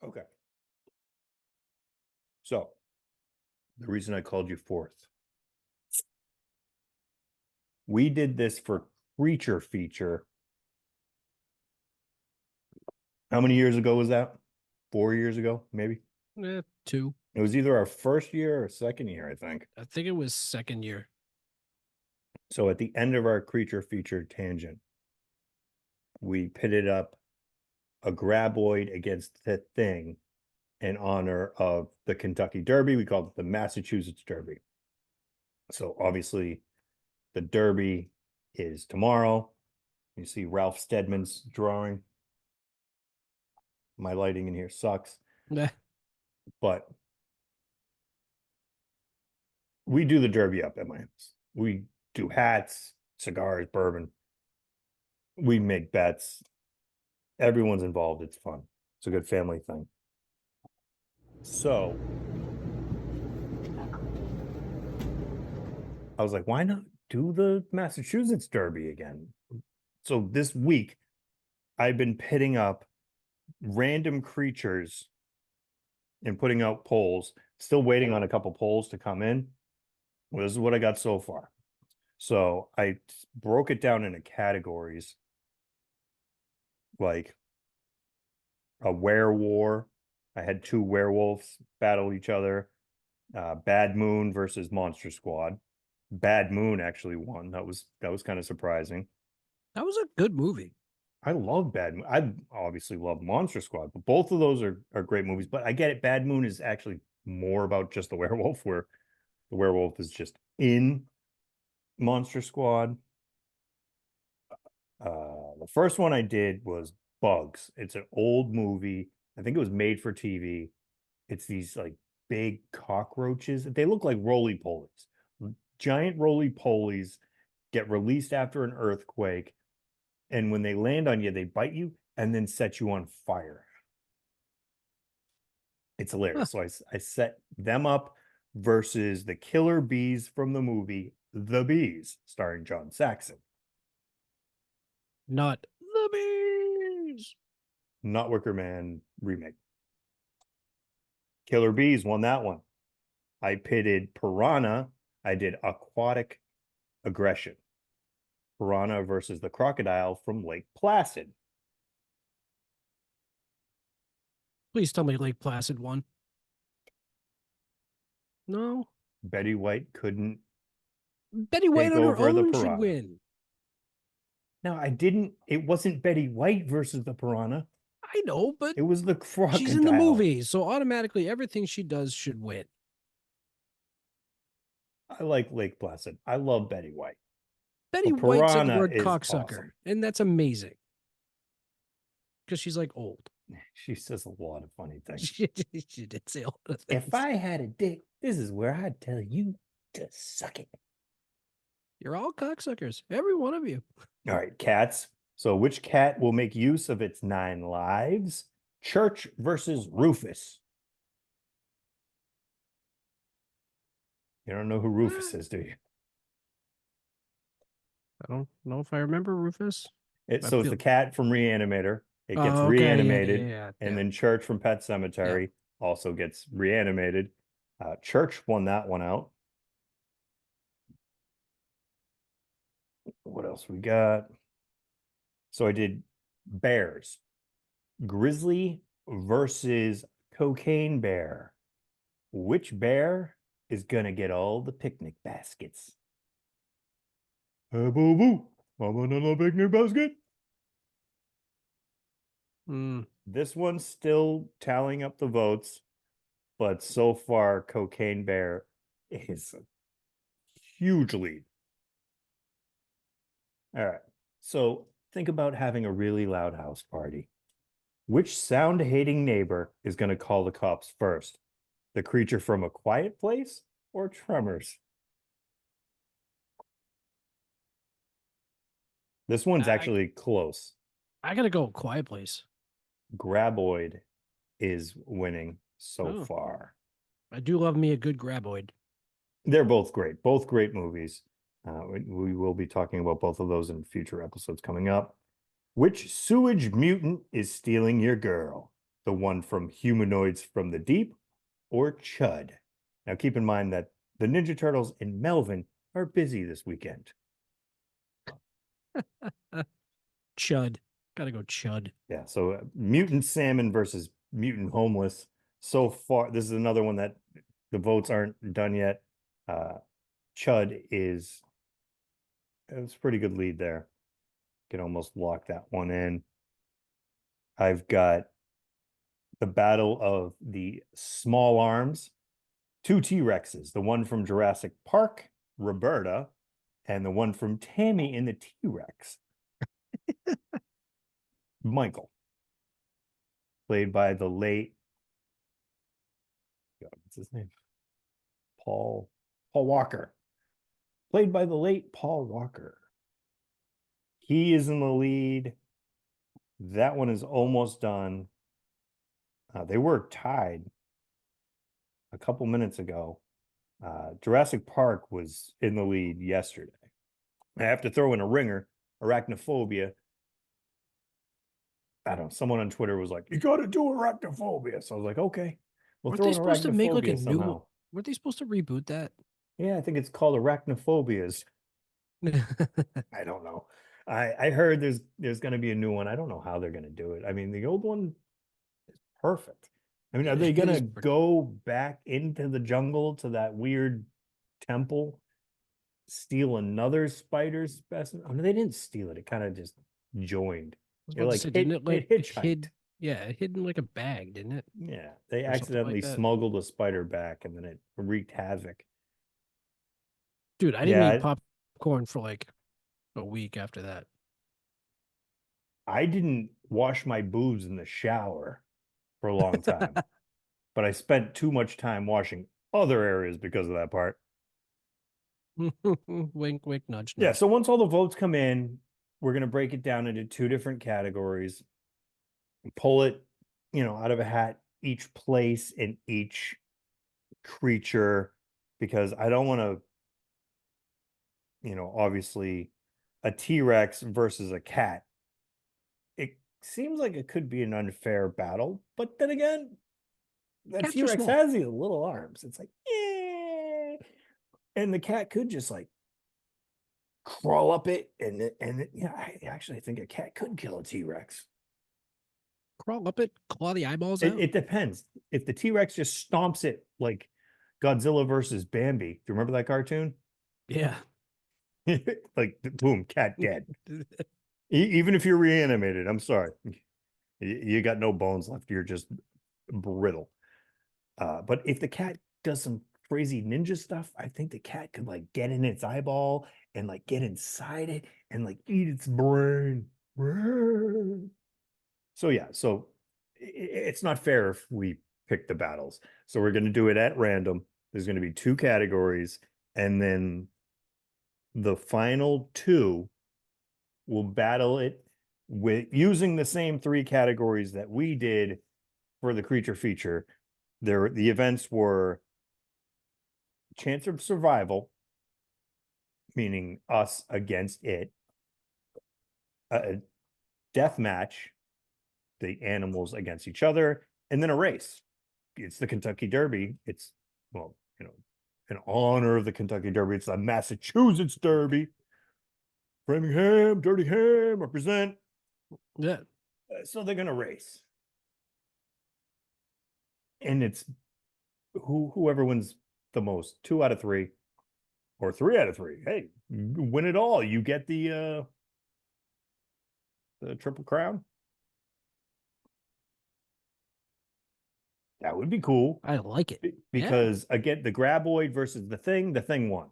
Okay. So, the reason I called you fourth, we did this for Creature Feature. How many years ago was that? 4 years ago, maybe? Two. It was either our first year or second year, I think. I think it was second year. So, at the end of our Creature Feature tangent, we pitted up a graboid against the Thing in honor of the Kentucky Derby. We called it the Massachusetts Derby. So obviously, the Derby is tomorrow. You see Ralph Steadman's drawing. My lighting in here sucks, Nah. but we do the Derby up at my house. We do hats, cigars, bourbon. We make bets. Everyone's involved. It's fun. It's a good family thing. So I was like, why not do the Massachusetts Derby again? So this week, I've been pitting up random creatures and putting out polls, still waiting on a couple polls to come in. Well, this is what I got so far. So I broke it down into categories like a werewar. I had two werewolves battle each other. Bad Moon versus Monster Squad. Bad Moon actually won. That was kind of surprising. That was a good movie. I love Bad Moon. I obviously love Monster Squad, but both of those are great movies. But I get it. Bad Moon is actually more about just the werewolf, where the werewolf is just in Monster Squad. The first one I did was Bugs. It's an old movie. I think it was made for TV. It's these like big cockroaches. They look like roly polies. Giant roly polies get released after an earthquake. And when they land on you, they bite you and then set you on fire. It's hilarious. Huh. So I set them up versus the killer bees from the movie The Bees, starring John Saxon. Not the bees. Not Wicker Man remake. Killer Bees won that one. I pitted Piranha. I did Aquatic Aggression. Piranha versus the crocodile from Lake Placid. Please tell me Lake Placid won. No. Betty White couldn't Betty White take on her over the own should Piranha. win. No, I didn't. It wasn't Betty White versus the Piranha. I know, but It was the crocodile. she's in the movie, so automatically everything she does should win. I like Lake Placid. I love Betty White. Betty But White said the Piranha word is cocksucker, awesome. and that's amazing. Because she's like old. She says a lot of funny things. She did say a lot of things. If I had a dick, this is where I'd tell you to suck it. You're all cocksuckers, every one of you. All right, cats. So which cat will make use of its 9 lives? Church versus Rufus. You don't know who Rufus is, do you? I don't know if I remember Rufus. It's the cat from Reanimator. It gets Oh, okay. reanimated, Yeah. and then Church from Pet Sematary also gets reanimated. Church won that one out. What else we got? So I did bears. Grizzly versus Cocaine Bear. Which bear is gonna get all the picnic baskets? Hey, boo boo. I'm another picnic basket. This one's still tallying up the votes, but so far, Cocaine Bear is a huge lead. All right. So think about having a really loud house party. Which sound hating neighbor is going to call the cops first? The creature from A Quiet Place or Tremors? This one's actually close. I gotta go Quiet Place. Graboid is winning so far. I do love me a good Graboid. They're both great. Both great movies. We will be talking about both of those in future episodes coming up. Which sewage mutant is stealing your girl? the one from Humanoids from the Deep, or Chud. Now, keep in mind that the Ninja Turtles in Melvin are busy this weekend. Chud. Gotta go Chud. Yeah, so Mutant Salmon versus Mutant Homeless. So far, this is another one that the votes aren't done yet. Chud is it's a pretty good lead there. Can almost lock that one in. I've got the battle of the small arms, two T-Rexes, the one from Jurassic Park, Roberta, and the one from Tammy in the T-Rex, Michael, played by the late, God, what's his name? Paul Walker, played by the late Paul Walker. He is in the lead. That one is almost done. They were tied a couple minutes ago. Jurassic Park was in the lead yesterday. I have to throw in a ringer, Arachnophobia. I don't know. Someone on Twitter was like, "You got to do Arachnophobia." So I was like, "Okay, we'll Weren't throw they in supposed to make like a Arachnophobia somehow." new? Weren't they supposed to reboot that? Yeah, I think it's called Arachnophobias. I don't know. I heard there's going to be a new one. I don't know how they're going to do it. I mean, the old one is perfect. I mean, are they It going is to go back into the jungle to that weird temple, steal another spider specimen? Oh, no, they didn't steal it. It kind of just joined. was It about to like say, didn't it like hitchhiked. hid in like a bag, didn't it? Yeah, they Or something like accidentally that. smuggled a spider back and then it wreaked havoc. Dude, I didn't eat Yeah, popcorn for like a week after that. I didn't wash my boobs in the shower for a long time, but I spent too much time washing other areas because of that part. Wink, wink, nudge, Yeah, nudge. so once all the votes come in, we're going to break it down into two different categories, pull it, out of a hat, each place in each creature, because I don't want to, obviously a T-Rex versus a cat. It seems like it could be an unfair battle, but then again, the Cats are T-Rex small. has these little arms. It's like, yeah. And the cat could just like crawl up it and yeah, I think a cat could kill a T-Rex. Crawl up it, claw the eyeballs It, out. it depends. If the T-Rex just stomps it like Godzilla versus Bambi, do you remember that cartoon? Yeah. Like boom, cat dead. Even if you're reanimated, I'm sorry, you got no bones left. You're just brittle. But if the cat does some crazy ninja stuff, I think the cat could like get in its eyeball and like get inside it and like eat its brain. So yeah, so it's not fair if we pick the battles. So we're going to do it at random. There's going to be two categories, and then the final two will battle it with using the same three categories that we did for the creature feature. The events were chance of survival, meaning us against it, a death match, the animals against each other, and then a race. It's the Kentucky Derby. It's, well, in honor of the Kentucky Derby, it's the Massachusetts Derby. Framingham, Dirty Ham, represent. Yeah. So they're going to race. And it's whoever wins the most, 2 out of 3 or 3 out of 3. Hey, win it all. You get the Triple Crown. That would be cool. I like it. Because again, the Graboid versus the Thing won.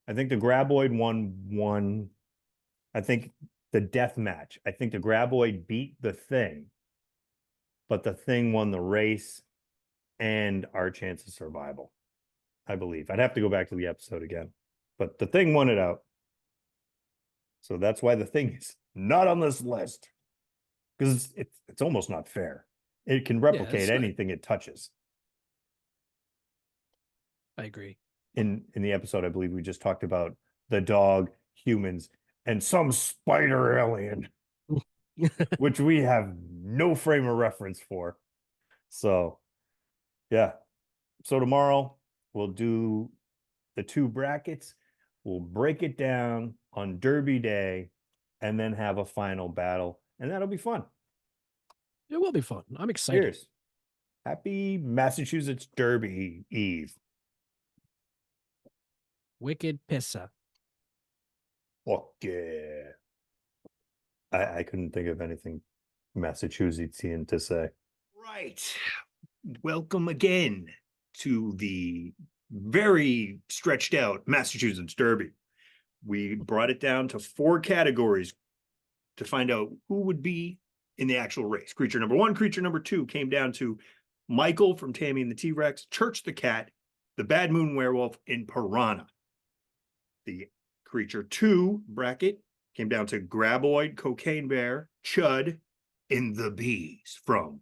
I think the Graboid won. I think the death match. I think the Graboid beat the Thing, but the Thing won the race and our chance of survival. I believe. I'd have to go back to the episode again, but the Thing won it out. So that's why the Thing is not on this list, because it's almost not fair. It can replicate anything it touches. I agree. In the episode, I believe we just talked about the dog, humans, and some spider alien. which we have no frame of reference for. So, yeah. So tomorrow we'll do the two brackets. We'll break it down on Derby Day and then have a final battle. And that'll be fun. It will be fun. I'm excited. Cheers. Happy Massachusetts Derby Eve. Wicked Pissa. Fuck yeah. I couldn't think of anything Massachusettsian to say. Right. Welcome again to the very stretched out Massachusetts Derby. We brought it down to 4 categories to find out who would be in the actual race. Creature number 1, creature number 2 came down to Michael from Tammy and the T-Rex, Church the Cat, the Bad Moon Werewolf, and Piranha. The creature 2 bracket came down to Graboid, Cocaine Bear, Chud, and the Bees from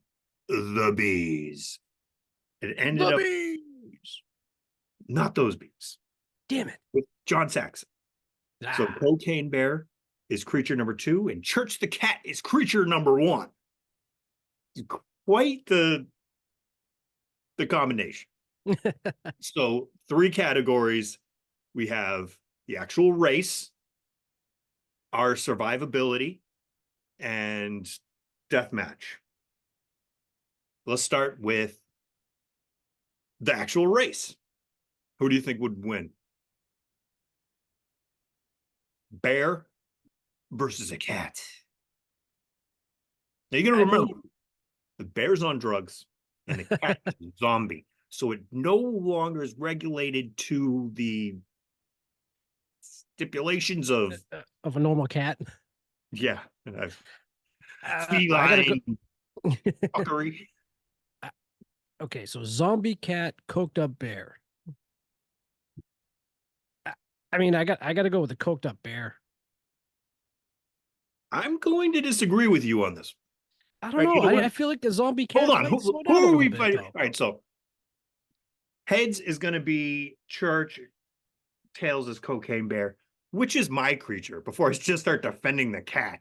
the Bees. It ended The up bees. not those bees Damn it. with John Saxon. So Ah, Cocaine Bear is creature number 2, and Church the Cat is creature number 1. Quite the combination. So 3 categories. We have the actual race, our survivability, and deathmatch. Let's start with the actual race. Who do you think would win? Bear versus a cat. Now you got to remember, the bear's on drugs and the cat is a zombie. So it no longer is regulated to the stipulations of, of a normal cat. yeah, I gotta go. feline fuckery. Okay, so zombie cat, coked up bear. I mean, I gotta go with the coked up bear. I'm going to disagree with you on this. I don't Right, you know. know what? I feel like the zombie Hold cats on. might slow Who down a are we little bit, fighting? though. All right, so heads is going to be Church, tails is Cocaine Bear. Which is my creature before I just start defending the cat?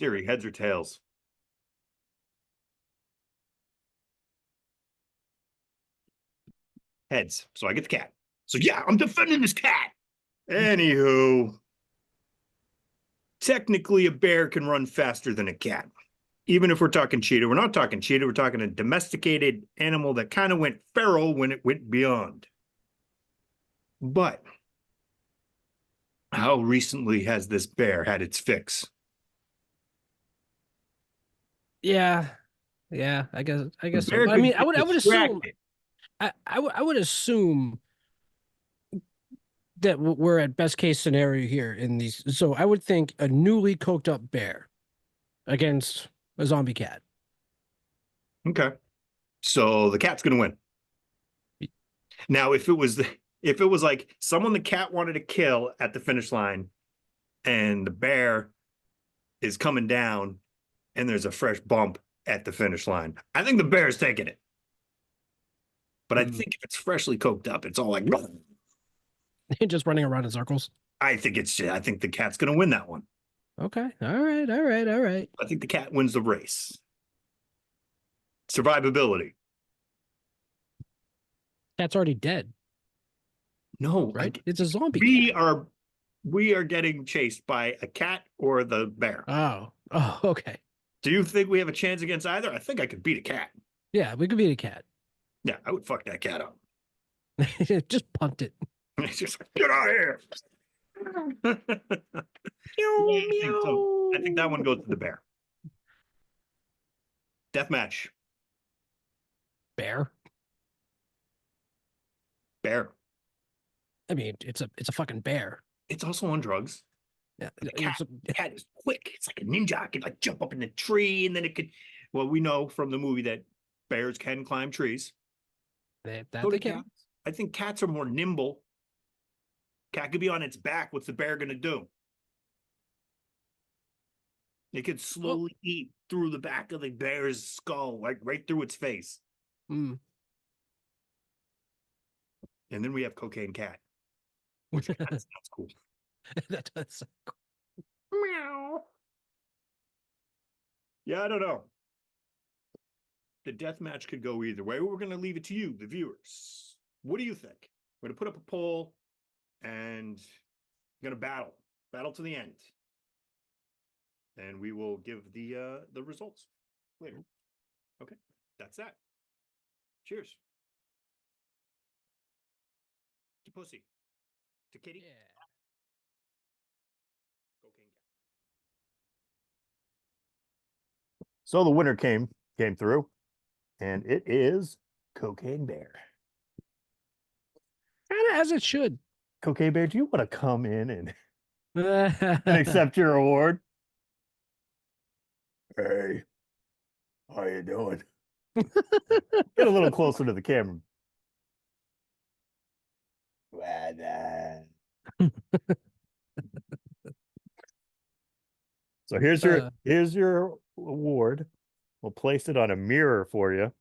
Siri, heads or tails? Heads. So I get the cat. So yeah, I'm defending this cat. Anywho, technically a bear can run faster than a cat. Even if we're talking cheetah, we're not talking cheetah, we're talking a domesticated animal that kind of went feral when it went beyond. But how recently has this bear had its fix? Yeah, yeah. I guess The so. bear I could mean, I get would assume. distracted. I would assume that we're at best case scenario here in these. So I would think a newly coked up bear against a zombie cat. Okay. So the cat's gonna win. Now, if it was like someone the cat wanted to kill at the finish line and the bear is coming down and there's a fresh bump at the finish line, I think the bear's taking it. But I think if it's freshly coked up, it's all like, Just running around in circles. I think the cat's gonna win that one. Okay. All right. All right. All right. I think the cat wins the race. Survivability. Cat's already dead, No, right? It's a zombie we cat. are getting chased by a cat or the bear. Oh. Oh, okay. Do you think we have a chance against either? I think I could beat a cat. Yeah, we could beat a cat. Yeah, I would fuck that cat up. Just punt it. It's just like, get out of here. I think that one goes to the bear. Death match. Bear. Bear. I mean, it's a fucking bear. It's also on drugs. Yeah, The it's cat is quick. It's like a ninja. It can like jump up in the tree and then it could. Well, we know from the movie that bears can climb trees. that So they do can. cats. I think cats are more nimble. Cat could be on its back. What's the bear gonna do? It could slowly eat through the back of the bear's skull, like right through its face. Mm. And then we have Cocaine Cat, which that's cool. That's Meow. Yeah, I don't know. The death match could go either way. We're going to leave it to you, the viewers. What do you think? We're going to put up a poll and we're going to battle to the end. And we will give the results later. Okay, that's that. Cheers. To pussy. To kitty. Yeah. Cocaine Gap. So the winner came through, and it is Cocaine Bear. Kind of as it should. Cocaine Bear, do you want to come in and and accept your award? Hey, how you doing? Get a little closer to the camera. So here's your award. We'll place it on a mirror for you.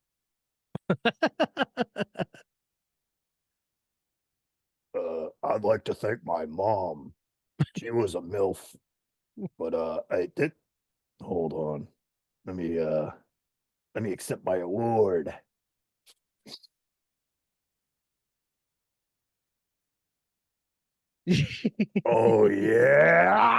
I'd like to thank my mom. She was a MILF. But I did hold on. Let me accept my award. Oh yeah.